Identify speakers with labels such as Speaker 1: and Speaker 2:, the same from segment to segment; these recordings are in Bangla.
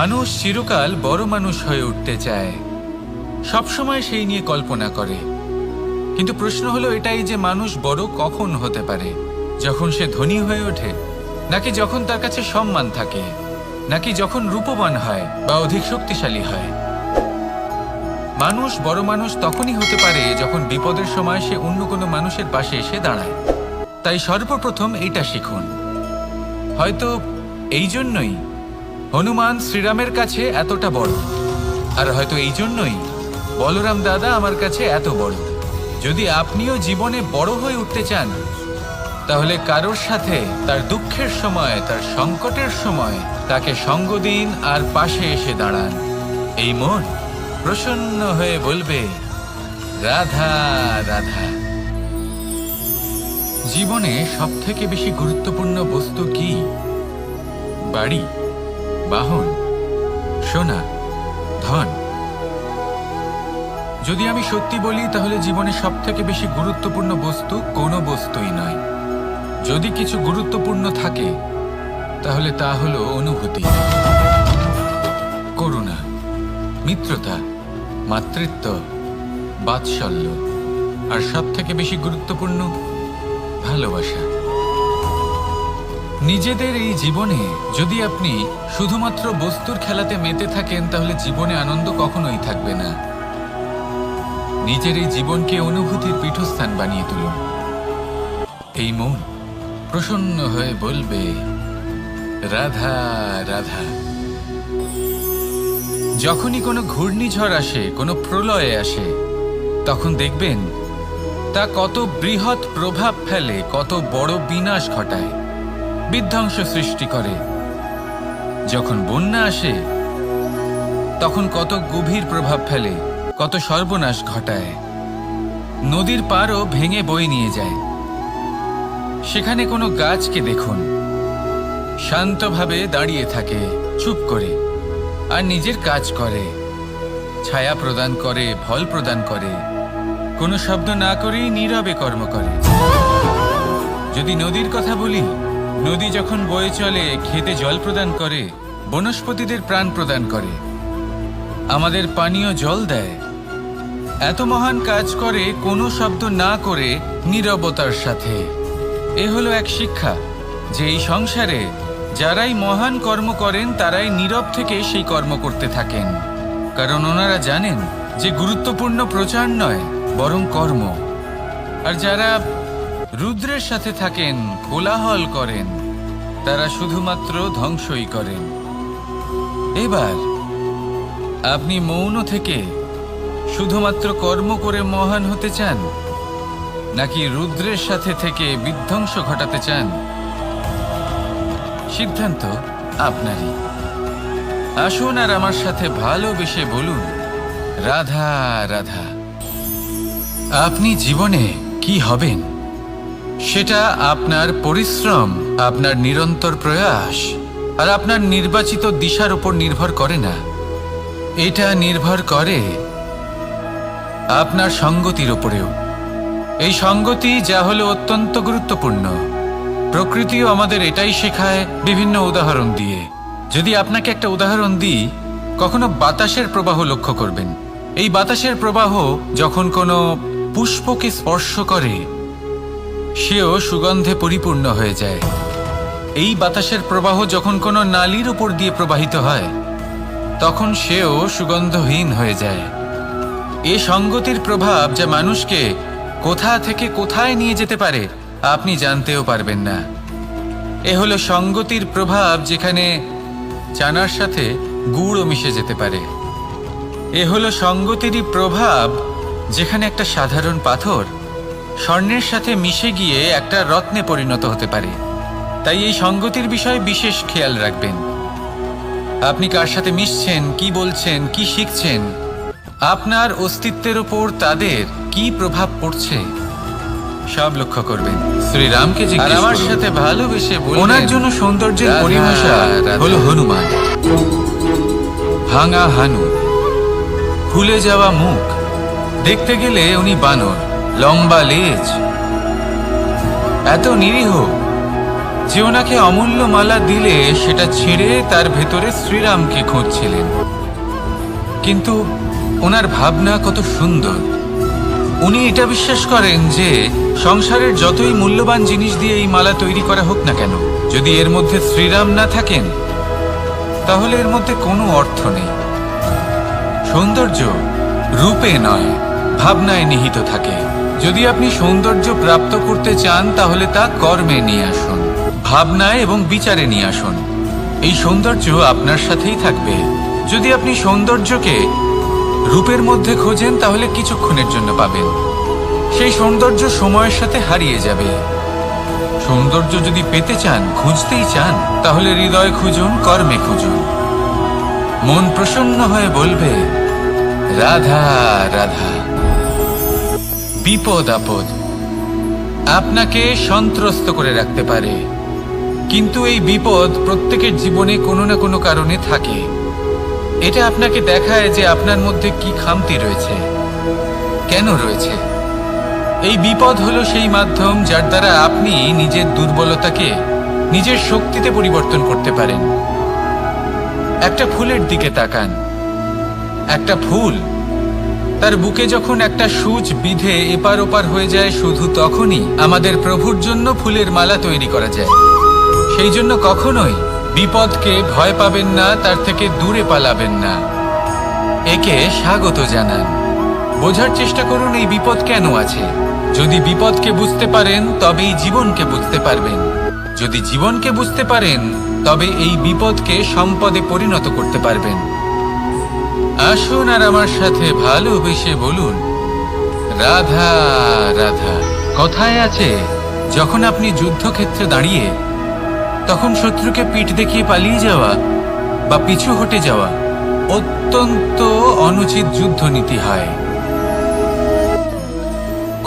Speaker 1: মানুষ চিরকাল বড় মানুষ হয়ে উঠতে চায়, সবসময় সেই নিয়ে কল্পনা করে। কিন্তু প্রশ্ন হলো এটাই যে মানুষ বড় কখন হতে পারে? যখন সে ধনী হয়ে ওঠে, নাকি যখন তার কাছে সম্মান থাকে, নাকি যখন রূপবান হয় বা অধিক শক্তিশালী হয়? মানুষ বড় মানুষ তখনই হতে পারে যখন বিপদের সময় সে অন্য কোনো মানুষের পাশে এসে দাঁড়ায়। তাই সর্বপ্রথম এইটা শিখুন। হয়তো এই জন্যই হনুমান শ্রীরামের কাছে এতটা বড়, আর হয়তো এই জন্যই বলরাম দাদা আমার কাছে এত বড়। যদি আপনিও জীবনে বড় হয়ে উঠতে চান, তাহলে কারোর সাথে তার দুঃখের সময়, তার সংকটের সময় তাকে সঙ্গ দিন আর পাশে এসে দাঁড়ান। এই মন প্রসন্ন হয়ে বলবে, রাধা রাধা। জীবনে সবথেকে বেশি গুরুত্বপূর্ণ বস্তু কি? বাড়ি, বাহন, সোনা, ধন? যদি আমি সত্যি বলি, তাহলে জীবনে সবথেকে বেশি গুরুত্বপূর্ণ বস্তু কোনো বস্তুই নয়। যদি কিছু গুরুত্বপূর্ণ থাকে, তাহলে তা হলো অনুভূতি, করুণা, মিত্রতা, মাতৃত্ব, বাৎসল্য, আর সবথেকে বেশি গুরুত্বপূর্ণ ভালোবাসা। নিজেদের এই জীবনে যদি আপনি শুধুমাত্র বস্তুর খেলাতে মেতে থাকেন, তাহলে জীবনে আনন্দ কখনোই থাকবে না। নিজের এই জীবনকে অনুভূতির পীঠস্থান বানিয়ে তুলুন। এই মন প্রসন্ন হয়ে বলবে, রাধা রাধা। যখনই কোনো ঘূর্ণিঝড় আসে, কোনো প্রলয়ে আসে, তখন দেখবেন তা কত বৃহৎ প্রভাব ফেলে, কত বড় বিনাশ ঘটায়, বিধ্বংস সৃষ্টি করে। যখন বন্যা আসে, তখন কত গভীর প্রভাব ফেলে, কত সর্বনাশ ঘটায়। নদীর পাড়ও ভেঙে বয়ে নিয়ে যায়। সেখানে কোনো গাছকে দেখুন, শান্তভাবে দাঁড়িয়ে থাকে, চুপ করে, আর নিজের কাজ করে, ছায়া প্রদান করে, ফল প্রদান করে, কোনো শব্দ না করেই নীরবে কর্ম করে। যদি নদীর কথা বলি, নদী যখন বয়ে চলে, খেতে জল প্রদান করে, বনস্পতিদের প্রাণ প্রদান করে, আমাদের পানীয় জল দেয়। এত মহান কাজ করে কোনো শব্দ না করে, নীরবতার সাথে। এ হলো এক শিক্ষা যে এই সংসারে যারাই মহান কর্ম করেন, তারাই নীরব থেকে সেই কর্ম করতে থাকেন। কারণ ওনারা জানেন যে গুরুত্বপূর্ণ প্রচার নয়, বরং কর্ম। আর যারা রুদ্রের সাথে থাকেন, কোলাহল করেন, তারা শুধুমাত্র ধ্বংসই করেন। এবার আপনি মৌন থেকে শুধুমাত্র কর্ম করে মহান হতে চান, নাকি রুদ্রের সাথে থেকে বিধ্বংস ঘটাতে চান? সিদ্ধান্ত আপনারই। আসুন আর আমার সাথে ভালোবেসে বলুন, রাধা রাধা। আপনি জীবনে কি হবেন, সেটা আপনার পরিশ্রম, আপনার নিরন্তর প্রয়াস আর আপনার নির্বাচিত দিশার উপর নির্ভর করে না। এটা নির্ভর করে আপনার সঙ্গতির উপরেও। এই সঙ্গতি যা হলো অত্যন্ত গুরুত্বপূর্ণ। প্রকৃতিও আমাদের এটাই শেখায় বিভিন্ন উদাহরণ দিয়ে। যদি আপনাকে একটা উদাহরণ দিই, কখনো বাতাসের প্রবাহ লক্ষ্য করবেন। এই বাতাসের প্রবাহ যখন কোনো পুষ্পকে স্পর্শ করে, সেও সুগন্ধে পরিপূর্ণ হয়ে যায়। এই বাতাসের প্রবাহ যখন কোনো নালীর উপর দিয়ে প্রবাহিত হয়, তখন সেও সুগন্ধহীন হয়ে যায়। এ সঙ্গতির প্রভাব যা মানুষকে কোথা থেকে কোথায় নিয়ে যেতে পারে, আপনি জানতেও পারবেন না। এ হলো সঙ্গতির প্রভাব, যেখানে চানার সাথে গুড়ও মিশে যেতে পারে। এ হলো সঙ্গতিরই প্রভাব, যেখানে একটা সাধারণ পাথর স্বর্ণের সাথে মিশে গিয়ে একটা রত্নে পরিণত হতে পারে। তাই এই সঙ্গতির বিষয়ে বিশেষ খেয়াল রাখবেন। আপনি কার সাথে মিশছেন, কি বলছেন, কি শিখছেন, আপনার অস্তিত্বের উপর তাদের কি প্রভাব পড়ছে, সব লক্ষ্য করবেন। শ্রীরামকে জিজ্ঞেস আমার সাথে ভালোবেসে বললেন, ওনার জন্য সৌন্দর্যের পরিভাষা হলো হনুমান। ভাঙা হানু, ফুলে যাওয়া মুখ, দেখতে গেলে উনি বানর, লম্বা লেজ, এত নিরীহ যে ওনাকে অমূল্য মালা দিলে সেটা ছিঁড়ে তার ভেতরে শ্রীরামকে খুঁজছিলেন। কিন্তু ওনার ভাবনা কত সুন্দর। উনি এটা বিশ্বাস করেন যে সংসারের যতই মূল্যবান জিনিস দিয়ে এই মালা তৈরি করা হোক না কেন, যদি এর মধ্যে শ্রীরাম না থাকেন তাহলে এর মধ্যে কোনো অর্থ নেই। সৌন্দর্য রূপে নয়, ভাবনায় নিহিত থাকে। যদি আপনি সৌন্দর্য প্রাপ্ত করতে চান তাহলে তা কর্মে নিয়ে আসুন, ভাবনায় এবং বিচারে নিয়ে আসুন। এই সৌন্দর্য আপনার সাথেই থাকবে। যদি আপনি সৌন্দর্যকে রূপের মধ্যে খোঁজেন তাহলে কিছুক্ষণের জন্য পাবেন, সেই সৌন্দর্য সময়ের সাথে হারিয়ে যাবে। সৌন্দর্য যদি পেতে চান, খুঁজতেই চান, তাহলে হৃদয় খুঁজুন, কর্মে খুঁজুন। মন প্রসন্ন হয়ে বলবে রাধা রাধা। বিপদ আপদ আপনাকে সন্ত্রস্ত করে রাখতে পারে, কিন্তু এই বিপদ প্রত্যেকের জীবনে কোনো না কোনো কারণে থাকে। এটা আপনাকে দেখায় যে আপনার মধ্যে কি খামতি রয়েছে, কেন রয়েছে। এই বিপদ হলো সেই মাধ্যম যার দ্বারা আপনি নিজের দুর্বলতাকে নিজের শক্তিতে পরিবর্তন করতে পারেন। একটা ফুলের দিকে তাকান। একটা ফুল তার বুকে যখন একটা সূচ বিঁধে এপার ওপার হয়ে যায়, শুধু তখনই আমাদের প্রভুর জন্য ফুলের মালা তৈরি করা যায়। সেই জন্য কখনোই বিপদকে ভয় পাবেন না, তার থেকে দূরে পালাবেন না, একে স্বাগত জানান। বোঝার চেষ্টা করুন এই বিপদ কেন আছে। যদি বিপদকে বুঝতে পারেন তবেই জীবনকে বুঝতে পারবেন। যদি জীবনকে বুঝতে পারেন তবে এই বিপদকে সম্পদে পরিণত করতে পারবেন। আসুন আর আমার সাথে ভালোবেসে বলুন রাধা রাধা। কথায় আছে, যখন আপনি যুদ্ধক্ষেত্রে দাঁড়িয়ে তখন শত্রুকে পিঠ দেখিয়ে পালিয়ে যাওয়া বা পিছু হটে যাওয়া অত্যন্ত অনুচিত যুদ্ধনীতি হয়।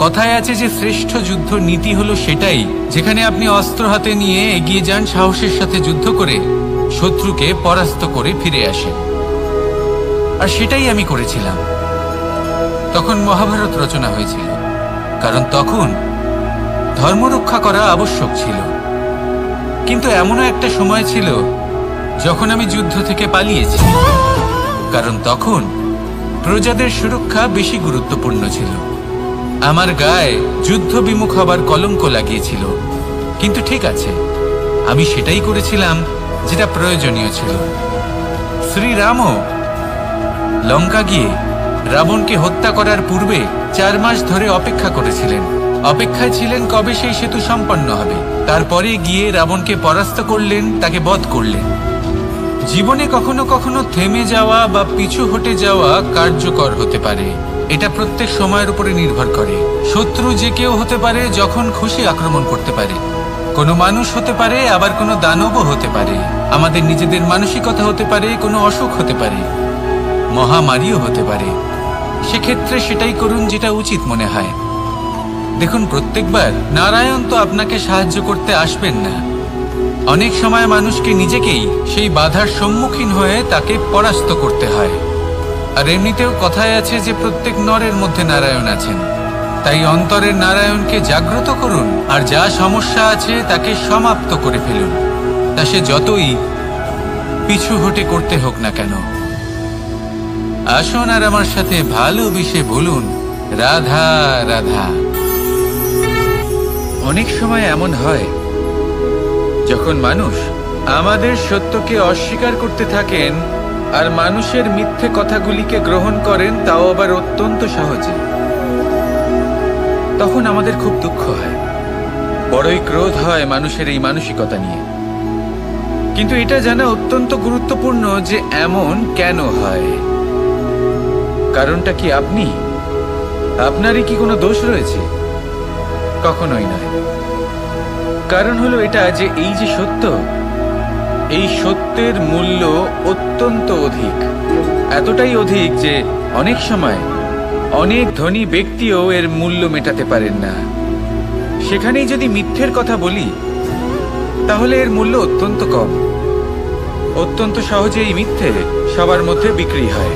Speaker 1: কথায় আছে যে শ্রেষ্ঠ যুদ্ধ নীতি হলো সেটাই যেখানে আপনি অস্ত্র হাতে নিয়ে এগিয়ে যান, সাহসের সাথে যুদ্ধ করে শত্রুকে পরাস্ত করে ফিরে আসেন। আর সেটাই আমি করেছিলাম। তখন মহাভারত রচনা হয়েছিল, কারণ তখন ধর্ম রক্ষা করা আবশ্যক ছিল। কিন্তু এমনও একটা সময় ছিল যখন আমি যুদ্ধ থেকে পালিয়েছি, কারণ তখন প্রজাদের সুরক্ষা বেশি গুরুত্বপূর্ণ ছিল। আমার গায়ে যুদ্ধ বিমুখ হবার কলঙ্ক লাগিয়েছিল। কিন্তু ঠিক আছে, আমি সেটাই করেছিলাম যেটা প্রয়োজনীয় ছিল। শ্রীরামও লঙ্কা গিয়ে রাবণকে হত্যা করার পূর্বে 4 মাস ধরে অপেক্ষা করেছিলেন। অপেক্ষায় ছিলেন কবে সেই সেতু সম্পন্ন হবে। তারপরে গিয়ে রাবণকে পরাস্ত করলেন, তাকে বধ করলেন। জীবনে কখনো কখনো থেমে যাওয়া বা পিছু হটে যাওয়া কার্যকর হতে পারে। এটা প্রত্যেক সময়ের উপরে নির্ভর করে। শত্রু যে কেউ হতে পারে, যখন খুশি আক্রমণ করতে পারে। কোনো মানুষ হতে পারে, আবার কোনো দানবও হতে পারে। আমাদের নিজেদের মানসিকতা হতে পারে, কোনো অসুখ হতে পারে, মহামারীও হতে পারে। সেক্ষেত্রে সেটাই করুন যেটা উচিত মনে হয়। দেখুন, প্রত্যেকবার নারায়ণ তো আপনাকে সাহায্য করতে আসবেন না। অনেক সময় মানুষকে নিজেকেই সেই বাধার সম্মুখীন হয়ে তাকে পরাস্ত করতে হয়। আর এমনিতেও কথায় আছে যে প্রত্যেক নরের মধ্যে নারায়ণ আছেন। তাই অন্তরের নারায়ণকে জাগ্রত করুন, আর যা সমস্যা আছে তাকে সমাপ্ত করে ফেলুন, তা সে যতই পিছু হটে করতে হোক না কেন। আসুন আর আমার সাথে ভালোবেসে বলুন রাধা রাধা। অনেক সময় এমন হয় যখন মানুষ আমাদের সত্যকে অস্বীকার করতে থাকেন আর মানুষের মিথ্যে কথাগুলিকে গ্রহণ করেন, তাও আবার অত্যন্ত সহজে। তখন আমাদের খুব দুঃখ হয়, বড়ই ক্রোধ হয় মানুষের এই মানসিকতা নিয়ে। কিন্তু এটা জানা অত্যন্ত গুরুত্বপূর্ণ যে এমন কেন হয়। কারণটা কি আপনি? আপনারই কি কোনো দোষ রয়েছে? কখনোই নয়। কারণ হলো এটা যে এই যে সত্য, এই সত্যের মূল্য অত্যন্ত অধিক। এতটাই অধিক যে অনেক সময় অনেক ধনী ব্যক্তিও এর মূল্য মেটাতে পারেন না। সেখানেই যদি মিথ্যের কথা বলি তাহলে এর মূল্য অত্যন্ত কম। অত্যন্ত সহজে এই মিথ্যে সবার মধ্যে বিক্রি হয়।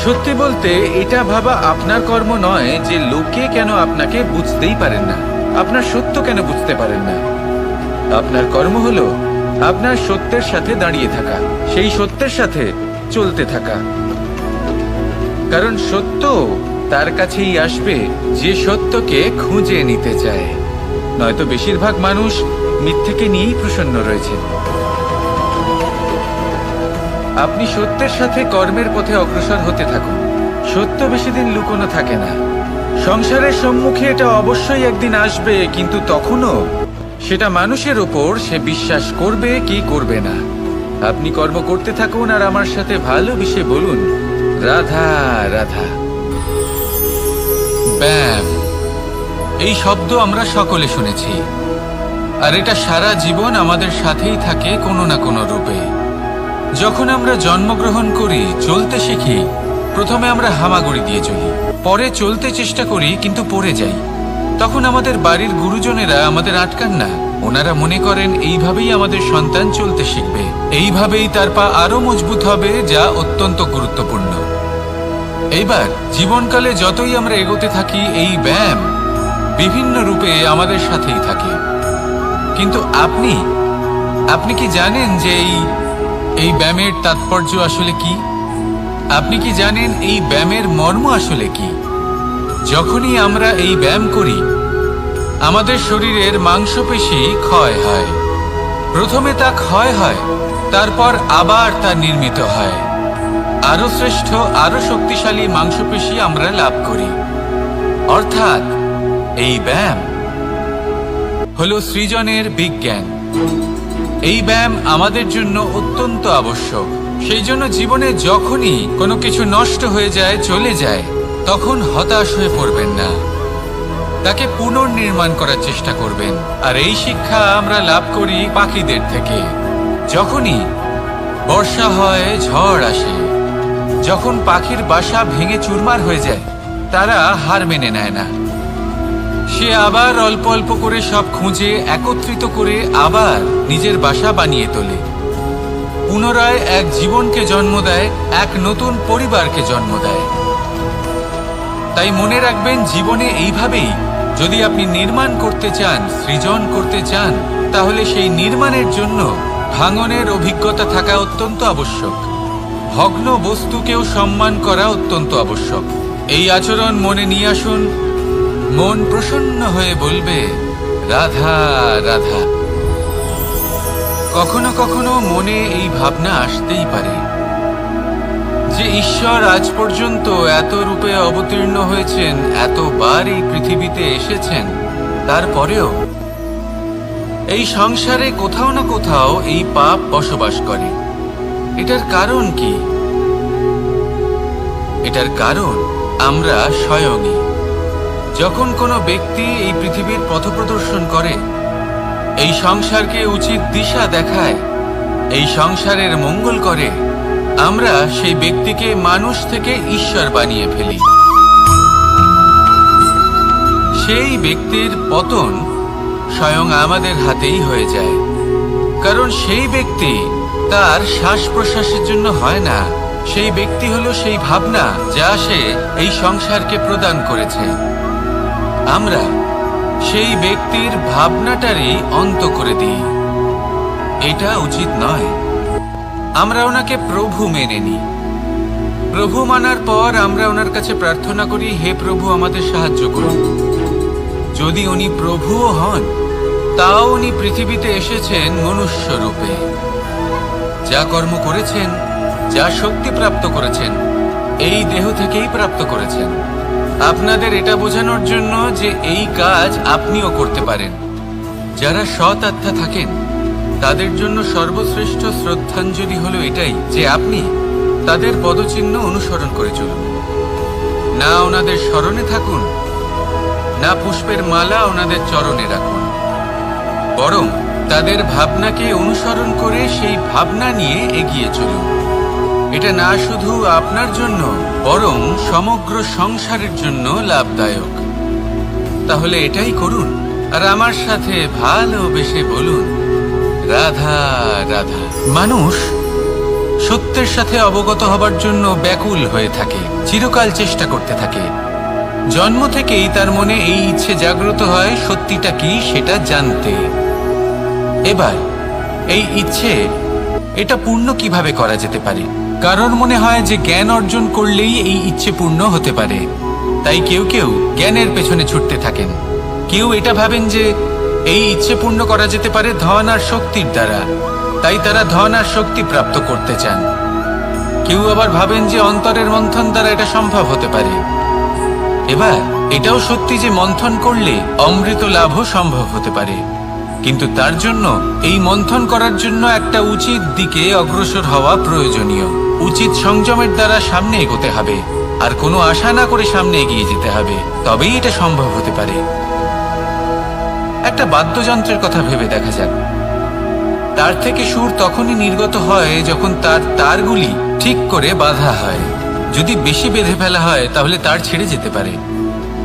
Speaker 1: সত্যি বলতে এটা ভাবা আপনার কর্ম নয় যে লোকে কেন আপনাকে বুঝতেই পারেন না, আপনার সত্য কেন বুঝতে পারেন না। আপনার কর্ম হলো আপনার সত্যের সাথে দাঁড়িয়ে থাকা, সেই সত্যের সাথে চলতে থাকা। কারণ সত্য তার কাছেই আসবে যে সত্যকে খুঁজে নিতে চায়। নয়তো বেশিরভাগ মানুষ মিথ্যেকে নিয়েই প্রসন্ন রয়েছে। আপনি সত্যের সাথে কর্মের পথে অগ্রসর হতে থাকুন। সত্য বেশি দিন লুকোনো থাকে না। সংসারের সম্মুখে এটা অবশ্যই একদিন আসবে, কিন্তু তখনও সেটা মানুষের ওপর সে বিশ্বাস করবে কি করবে না। আপনি কর্ম করতে থাকুন আর আমার সাথে ভালোবেসে বলুন, রাধা রাধা। ব্যায়াম, এই শব্দ আমরা সকলে শুনেছি, আর এটা সারা জীবন আমাদের সাথেই থাকে কোনো না কোনো রূপে। যখন আমরা জন্মগ্রহণ করি, চলতে শিখি, প্রথমে আমরা হামাগুড়ি দিয়ে চলি, পরে চলতে চেষ্টা করি কিন্তু পড়ে যাই। তখন আমাদের বাড়ির গুরুজনেরা আমাদের আটকান না। ওনারা মনে করেন এইভাবেই আমাদের সন্তান চলতে শিখবে, এইভাবেই তার পা আরো মজবুত হবে, যা অত্যন্ত গুরুত্বপূর্ণ। এইবার জীবনকালে যতই আমরা এগোতে থাকি, এই ব্যায়াম বিভিন্ন রূপে আমাদের সাথেই থাকে। কিন্তু আপনি কি জানেন যে এই ব্যায়ামের তাৎপর্য আসলে কি? আপনি কি জানেন এই ব্যায়ামের মর্ম আসলে কি? যখনই আমরা এই ব্যায়াম করি, আমাদের শরীরের মাংসপেশি ক্ষয় হয়। প্রথমে তা ক্ষয় হয়, তারপর আবার তা নির্মিত হয়। আরো শ্রেষ্ঠ, আরো শক্তিশালী মাংসপেশি আমরা লাভ করি। অর্থাৎ এই ব্যায়াম হলো সৃজনের বিজ্ঞান। এই ব্যায়াম আমাদের জন্য অত্যন্ত আবশ্যক। সেই জন্য জীবনে যখনই কোনো কিছু নষ্ট হয়ে যায়, চলে যায়, তখন হতাশ হয়ে পড়বেন না, তাকে পুনর্নির্মাণ করার চেষ্টা করবেন। আর এই শিক্ষা আমরা লাভ করি পাখিদের থেকে। যখনই বর্ষা হয়, ঝড় আসে, যখন পাখির বাসা ভেঙে চুরমার হয়ে যায়, তারা হার মেনে নেয় না। সে আবার অল্প অল্প করে সব খুঁজে একত্রিত করে আবার নিজের বাসা বানিয়ে তোলে, পুনরায় এক জীবনকে জন্ম দেয়, এক নতুন পরিবারকে জন্ম দেয়। তাই মনে রাখবেন, জীবনে এইভাবেই যদি আপনি নির্মাণ করতে চান, সৃজন করতে চান, তাহলে সেই নির্মাণের জন্য ভাঙনের অভিজ্ঞতা থাকা অত্যন্ত আবশ্যক। ভগ্ন বস্তুকেও সম্মান করা অত্যন্ত আবশ্যক। এই আচরণ মনে নিয়ে আসুন, মন প্রসন্ন হয়ে বলবে, রাধা রাধা। কখনো কখনো মনে এই ভাবনা আসতেই পারে যে ঈশ্বর আজ পর্যন্ত এত রূপে অবতীর্ণ হয়েছেন, এতবার এই পৃথিবীতে এসেছেন, তারপরেও এই সংসারে কোথাও না কোথাও এই পাপ বসবাস করে। এটার কারণ কি? এটার কারণ আমরা স্বয়ংই। যখন কোনো ব্যক্তি এই পৃথিবীর পথপ্রদর্শন করে, এই সংসারকে উচিত দিশা দেখায়, এই সংসারের মঙ্গল করে, আমরা সেই ব্যক্তিকে মানুষ থেকে ঈশ্বর বানিয়ে ফেলি। সেই ব্যক্তির পতন স্বয়ং আমাদের হাতেই হয়ে যায়। কারণ সেই ব্যক্তি তার শ্বাস প্রশ্বাসের জন্য হয় না। সেই ব্যক্তি হলো সেই ভাবনা যা সে এই সংসারকে প্রদান করেছে। আমরা সেই ব্যক্তির ভাবনাটারই অন্ত করে দিই। এটা উচিত নয়। আমরা ওনাকে প্রভু মেনে নিই। প্রভু মানার পর আমরা ওনার কাছে প্রার্থনা করি, হে প্রভু, আমাদের সাহায্য করুন। যদি উনি প্রভুও হন, তাও উনি পৃথিবীতে এসেছেন মনুষ্য রূপে। যা কর্ম করেছেন, যা শক্তি প্রাপ্ত করেছেন, এই দেহ থেকেই প্রাপ্ত করেছেন। আপনাদের এটা বোঝানোর জন্য যে এই কাজ আপনিও করতে পারেন। যারা সৎ আত্মা থাকেন, তাদের জন্য সর্বশ্রেষ্ঠ শ্রদ্ধাঞ্জলি হলো এটাই যে আপনি তাদের পদচিহ্ন অনুসরণ করে চলুন। না ওনাদের স্মরণে থাকুন, না পুষ্পের মালা ওনাদের চরণে রাখুন, বরং তাদের ভাবনাকে অনুসরণ করে সেই ভাবনা নিয়ে এগিয়ে চলুন। এটা না শুধু আপনার জন্য, বরং সমগ্র সংসারের জন্য লাভদায়ক। তাহলে এটাই করুন আর আমার সাথে ভালোবেসে বলুন, রাধা রাধা। মানুষ সত্যের সাথে অবগত হবার জন্য ব্যাকুল হয়ে থাকে, চিরকাল চেষ্টা করতে থাকে। জন্ম থেকেই তার মনে এই ইচ্ছে জাগ্রত হয় সত্যিটা কি সেটা জানতে। এবার এই ইচ্ছে এটা পূর্ণ কিভাবে করা যেতে পারে? কারণ মনে হয় যে জ্ঞান অর্জন করলেই এই ইচ্ছে পূর্ণ হতে পারে, তাই কেউ কেউ জ্ঞানের পেছনে ছুটতে থাকেন। কেউ এটা ভাবেন যে এই ইচ্ছে পূর্ণ করা যেতে পারে ধন আর শক্তির দ্বারা, তাই তারা ধন আর শক্তি প্রাপ্ত করতে চান। কেউ আবার ভাবেন যে অন্তরের মন্থন দ্বারা এটা সম্ভব হতে পারে। এবার এটাও সত্যি যে মন্থন করলে অমৃত লাভও সম্ভব হতে পারে, কিন্তু তার জন্য এই মন্থন করার জন্য একটা উচিত দিকে অগ্রসর হওয়া প্রয়োজনীয়। উচিত সংযমের দ্বারা সামনে এগোতে হবে, আর কোনো আশা না করে সামনে এগিয়ে যেতে হবে, তবেই এটা সম্ভব হতে পারে। একটা বাদ্যযন্ত্রের কথা ভেবে দেখা যাক। তার থেকে সুর তখনই নির্গত হয় যখন তার তারগুলি ঠিক করে বাঁধা হয়। যদি বেশি বেঁধে ফেলা হয় তাহলে তার ছেড়ে যেতে পারে,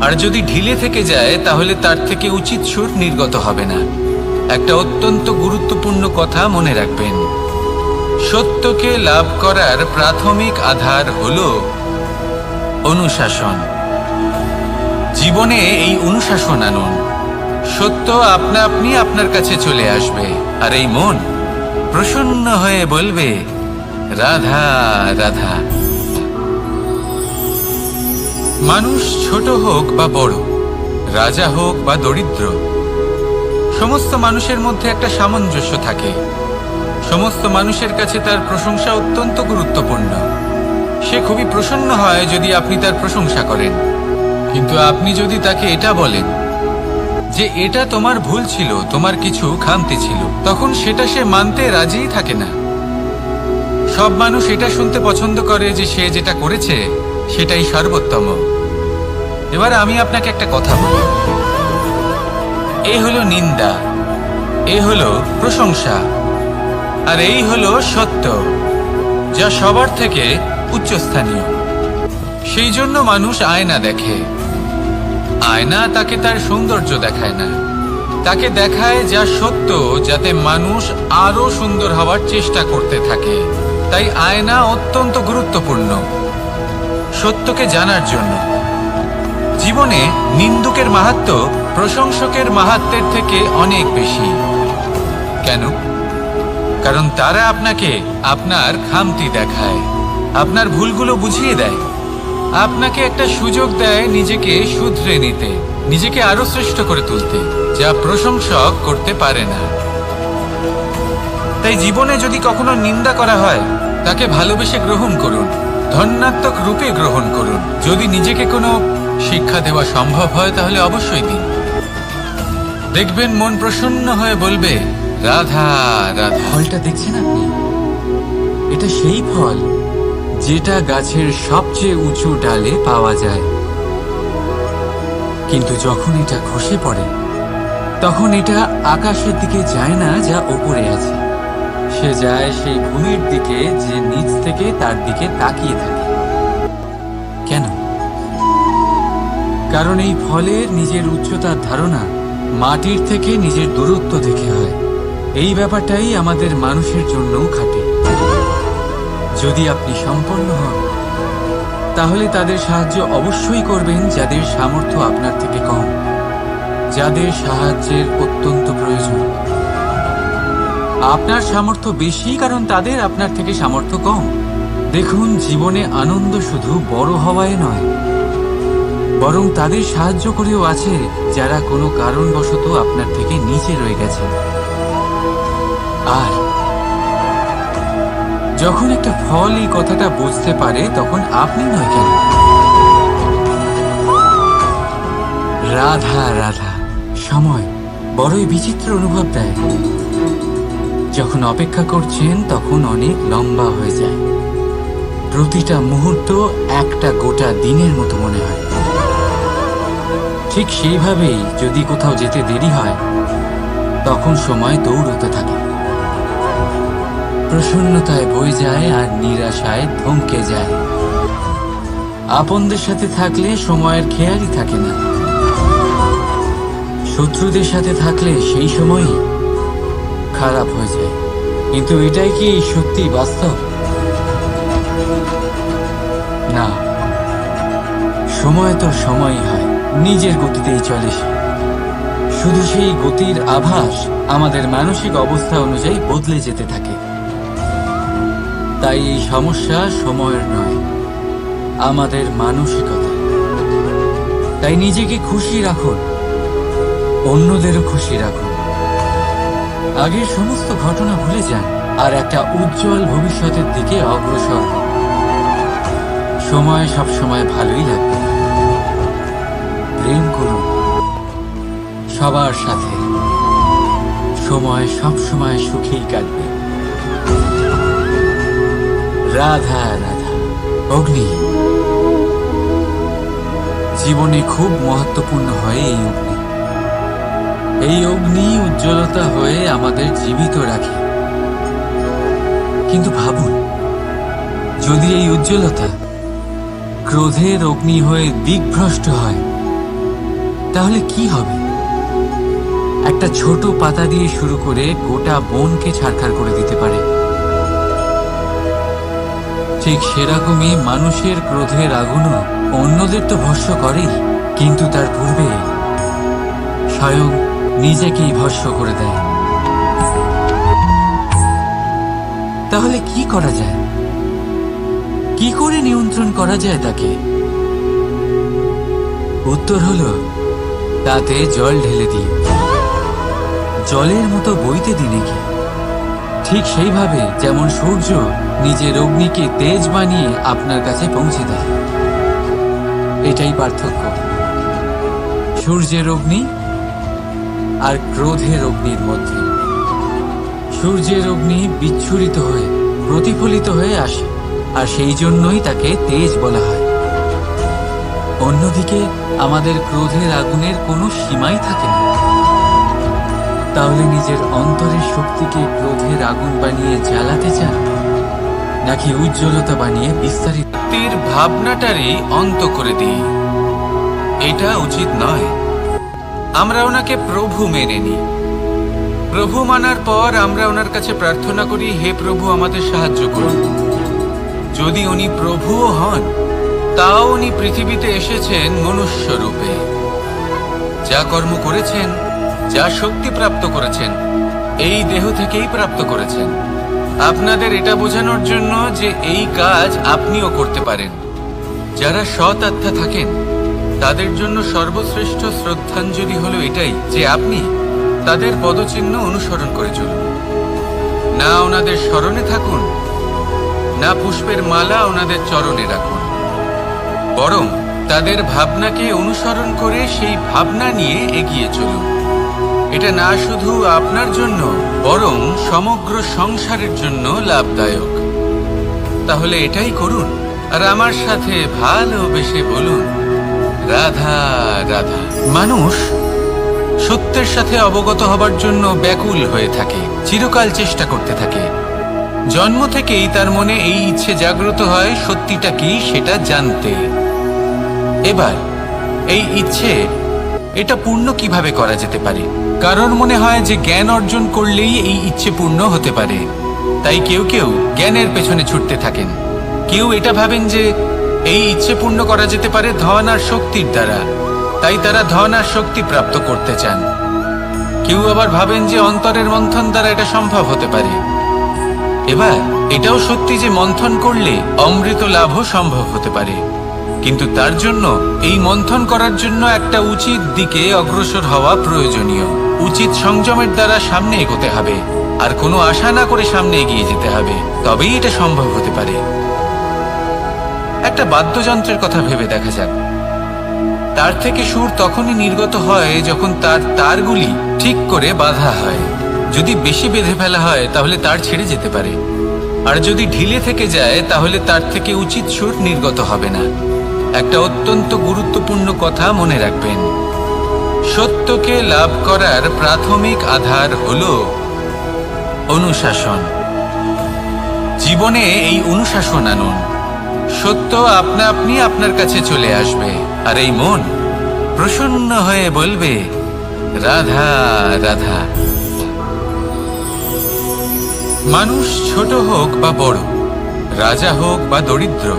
Speaker 1: আর যদি ঢিলে থেকে যায় তাহলে তার থেকে উচিত সুর নির্গত হবে না। একটা অত্যন্ত গুরুত্বপূর্ণ কথা মনে রাখবেন, সত্যকে লাভ করার প্রাথমিক আধার হল অনুশাসন। জীবনে এই অনুশাসন আনুন, সত্য আপনা আপনি আপনার কাছে চলে আসবে, আর এই মন প্রসন্ন হয়ে বলবে রাধা রাধা। মানুষ ছোট হোক বা বড়, রাজা হোক বা দরিদ্র, সমস্ত মানুষের মধ্যে একটা সামঞ্জস্য থাকে। সমস্ত মানুষের কাছে তার প্রশংসা অত্যন্ত গুরুত্বপূর্ণ। সে খুবই প্রসন্ন হয় যদি আপনি তার প্রশংসা করেন, কিন্তু আপনি যদি তাকে এটা বলেন যে এটা তোমার ভুল ছিল, তোমার কিছু খামতি ছিল, তখন সেটা সে মানতে রাজিই থাকে না। সব মানুষ এটা শুনতে পছন্দ করে যে সে যেটা করেছে সেটাই সর্বোত্তম। এবার আমি আপনাকে একটা কথা বলি, এই হলো নিন্দা, এই হলো প্রশংসা, আর এই হলো সত্য, যা সবার থেকে উচ্চস্থানীয়। সেই জন্য মানুষ আয়না দেখে। আয়না তাকে তার সৌন্দর্য দেখায় না, তাকে দেখায় যা সত্য, যাতে মানুষ আরো সুন্দর হওয়ার চেষ্টা করতে থাকে। তাই আয়না অত্যন্ত গুরুত্বপূর্ণ সত্যকে জানার জন্য। জীবনে নিন্দুকের মাহাত্ম্য প্রশংসকের মাহাত্ম্যের থেকে অনেক বেশি। কেন? কারণ তারা আপনাকে আপনার খামতি দেখায়, আপনার ভুলগুলো বুঝিয়ে দেয়, আপনাকে একটা সুযোগ দেয় নিজেকে শুধরে নিতে, নিজেকে আরো শ্রেষ্ঠ করে তুলতে, যা প্রশংসক করতে পারে না। তাই জীবনে যদি কখনো নিন্দা করা হয়, তাকে ভালোবেসে গ্রহণ করুন, ধন্যাত্মক রূপে গ্রহণ করুন। যদি নিজেকে কোনো শিক্ষা দেওয়া সম্ভব হয় তাহলে অবশ্যই দিন। দেখবেন মন প্রসন্ন হয়ে বলবে রাধা রাধা।
Speaker 2: ফলটা দেখছেন আপনি? এটা সেই ফল যেটা গাছের সবচেয়ে উঁচু ডালে পাওয়া যায়, কিন্তু যখন এটা খসে পড়ে তখন এটা আকাশের দিকে যায় না যা ওপরে আছে, সে যায় সেই ভূমির দিকে যে নিচ থেকে তার দিকে তাকিয়ে থাকে। কেন? কারণ এই ফলের নিজের উচ্চতার ধারণা মাটির থেকে নিজের দূরত্ব দেখে হয়। এই ব্যাপারটাই আমাদের মানুষের জন্যও খাটে। যদি আপনি সম্পন্ন হন তাহলে তাদের সাহায্য অবশ্যই করবেন যাদের সামর্থ্য আপনার থেকে কম, যাদের সাহায্যের অত্যন্ত প্রয়োজন। আপনার সামর্থ্য বেশি কারণ তাদের আপনার থেকে সামর্থ্য কম। দেখুন, জীবনে আনন্দ শুধু বড় হওয়ায় নয়, বরং তাদের সাহায্য করেও আছে যারা কোনো কারণবশত আপনার থেকে নিচে রয়ে গেছে। আর যখন একটা ফল এই কথাটা বুঝতে পারে তখন আপনি নয় কেন? রাধা রাধা। সময় বড়ই বিচিত্র অনুভব দেয়। যখন অপেক্ষা করছেন তখন অনেক লম্বা হয়ে যায়। প্রতিটা মুহূর্ত একটা গোটা দিনের মতো মনে হয়। ঠিক সেইভাবেই যদি কোথাও যেতে দেরি হয় তখন সময় দৌড়তে থাকে, প্রসন্নতায় বয়ে যায় আর নিরাশায় থমকে যায়। আপনদের সাথে থাকলে সময়ের খেয়ালই থাকে না, শত্রুদের সাথে থাকলে সেই সময়ই খারাপ হয়ে যায়। কিন্তু এটাই কি সত্যি বাস্তব? না, সময় তো সময়ই হয়, নিজের গতিতেই চলে সে। শুধু সেই গতির আভাস আমাদের মানসিক অবস্থা অনুযায়ী বদলে যেতে থাকে। তাই এই সমস্যা সময়ের নয়, আমাদের মানসিকতা। তাই নিজেকে খুশি রাখুন, অন্যদেরও খুশি রাখুন। আগের সমস্ত ঘটনা ভুলে যান আর একটা উজ্জ্বল ভবিষ্যতের দিকে অগ্রসর হন। সময় সবসময় ভালোই লাগবে। প্রেম করুন সবার সাথে, সময় সবসময় সুখেই কাটবে। রাধা রাধা। অগ্নি জীবনে খুব মহত্বপূর্ণ হয়। এই অগ্নি উজ্জ্বলতা হয়ে আমাদের জীবিত রাখে। কিন্তু ভাবুন, যদি এই উজ্জ্বলতা ক্রোধের অগ্নি হয়ে দিকভ্রষ্ট হয়, তাহলে কি হবে? একটা ছোট পাতা দিয়ে শুরু করে গোটা বনকে ছারখার করে দিতে পারে। ঠিক সেরকমই মানুষের ক্রোধের আগুনও অন্যদের তো ভস্ম করেই, কিন্তু তার পূর্বে স্বয়ং নিজেকেই ভস্ম করে দেয়। তাহলে কি করা যায়? কি করে নিয়ন্ত্রণ করা যায় তাকে? উত্তর হলো, তাতে জল ঢেলে দিন, জলের মতো বইতে দিন একে। ঠিক সেইভাবে যেমন সূর্য নিজের অগ্নিকে তেজ বানিয়ে আপনার কাছে পৌঁছে দেয়। এটাই পার্থক্য সূর্যের অগ্নি আর ক্রোধের অগ্নির মধ্যে। সূর্যের অগ্নি বিচ্ছুরিত হয়ে প্রতিফলিত হয়ে আসে, আর সেই জন্যই তাকে তেজ বলা হয়। অন্যদিকে আমাদের ক্রোধের আগুনের কোনো সীমাই থাকে না। তাহলে নিজের অন্তরের শক্তিকে ক্রোধের আগুন বানিয়ে জ্বালাতে চান, নাকি উজ্জ্বলতা বানিয়ে বিস্তারিত?
Speaker 1: তীর ভাবনাটারই অন্ত করে দিই, এটা উচিত নয়। আমরা ওনাকে প্রভু মেনে নিই। প্রভু মানার পর আমরা ওনার কাছে প্রার্থনা করি, হে প্রভু আমাদের সাহায্য করুন। যদি উনি প্রভুও হন, তাও উনি পৃথিবীতে এসেছেন মনুষ্য রূপে। যা কর্ম করেছেন, যা শক্তি প্রাপ্ত করেছেন, এই দেহ থেকেই প্রাপ্ত করেছেন। আপনাদের এটা বোঝানোর জন্য যে এই কাজ আপনিও করতে পারেন। যারা সৎ আত্মা থাকেন, তাদের জন্য সর্বশ্রেষ্ঠ শ্রদ্ধাঞ্জলি হলো এটাই যে আপনি তাদের পদচিহ্ন অনুসরণ করে চলুন। না ওনাদের স্মরণে থাকুন, না পুষ্পের মালা ওনাদের চরণে রাখুন, বরং তাদের ভাবনাকে অনুসরণ করে সেই ভাবনা নিয়ে এগিয়ে চলুন। এটা না শুধু আপনার জন্য, বরং সমগ্র সংসারের জন্য লাভদায়ক। তাহলে এটাই করুন, আর আমার সাথে ভালোবেসে বলুন, রাধা রাধা। মানুষ সত্যের সাথে অবগত হবার জন্য ব্যাকুল হয়ে থাকে, চিরকাল চেষ্টা করতে থাকে। জন্ম থেকেই তার মনে এই ইচ্ছে জাগ্রত হয় সত্যিটা কি সেটা জানতে। এবার এই ইচ্ছে এটা পূর্ণ কিভাবে করা যেতে পারে? কারণ মনে হয় যে জ্ঞান অর্জন করলেই এই ইচ্ছে পূর্ণ হতে পারে। তাই কেউ কেউ জ্ঞানের পেছনে ছুটতে থাকেন। কেউ এটা ভাবেন যে এই ইচ্ছে পূর্ণ করা যেতে পারে ধন আর শক্তির দ্বারা, তাই তারা ধন আর শক্তি প্রাপ্ত করতে চান। কেউ আবার ভাবেন যে অন্তরের মন্থন দ্বারা এটা সম্ভব হতে পারে। এবার এটাও সত্যি যে মন্থন করলে অমৃত লাভও সম্ভব হতে পারে, কিন্তু তার জন্য এই মন্থন করার জন্য একটা উচিত দিকে অগ্রসর হওয়া প্রয়োজনীয়। উচিত সংযমের দ্বারা সামনে এগোতে হবে, আর কোনো আশা না করে সামনে এগিয়ে যেতে হবে, তবেই এটা সম্ভব হতে পারে। একটা বাদ্যযন্ত্রের কথা ভেবে দেখা যাক। তার থেকে সুর তখনই নির্গত হয় যখন তার তারগুলি ঠিক করে বাঁধা হয়। যদি বেশি বেঁধে ফেলা হয় তাহলে তার ছেড়ে যেতে পারে, আর যদি ঢিলে থেকে যায় তাহলে তার থেকে উচিত সুর নির্গত হবে না। একটা অত্যন্ত গুরুত্বপূর্ণ কথা মনে রাখবেন, সত্যকে লাভ করার প্রাথমিক আধার হলো অনুশাসন। জীবনে এই অনুশাসন আনুন, সত্য আপনা আপনি আপনার কাছে চলে আসবে, আর এই মন প্রসন্ন হয়ে বলবে, রাধা রাধা। মানুষ ছোট হোক বা বড়, রাজা হোক বা দরিদ্র,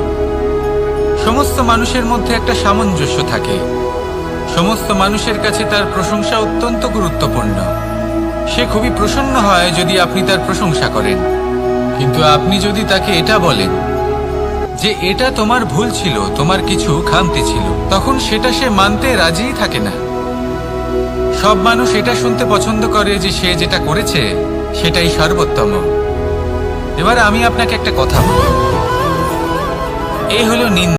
Speaker 1: সমস্ত মানুষের মধ্যে একটা সামঞ্জস্য থাকে। সমস্ত মানুষের কাছে তার প্রশংসা অত্যন্ত গুরুত্বপূর্ণ। সে খুবই প্রসন্ন হয় যদি আপনি তার প্রশংসা করেন। কিন্তু আপনি যদি তাকে এটা বলেন যে এটা তোমার ভুল ছিল, তোমার কিছু খামতি ছিল, তখন সেটা সে মানতে রাজিই থাকে না। সব মানুষ এটা শুনতে পছন্দ করে যে সে যেটা করেছে সেটাই সর্বোত্তম। এবার আমি আপনাকে একটা কথা বলি, এ হলো নিন্দা।